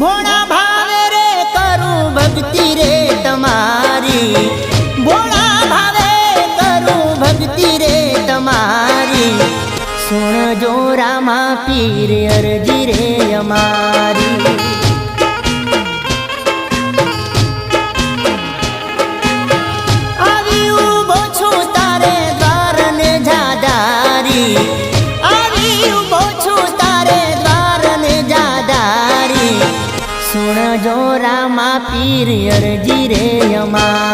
ભોળા ભાવે રે કરું ભક્તિ રે તમારી, ભોળા ભાવે કરું ભક્તિ રે તમારી, સુણજો રામા પીર અરજી રે અમારી। આવી ઊભો છું તારે દ્વાર ને જાદારી, આવી ઊભો છું તારે દ્વાર ને જાદારી, સુણજો રામા પીર અરજી રે અમારી।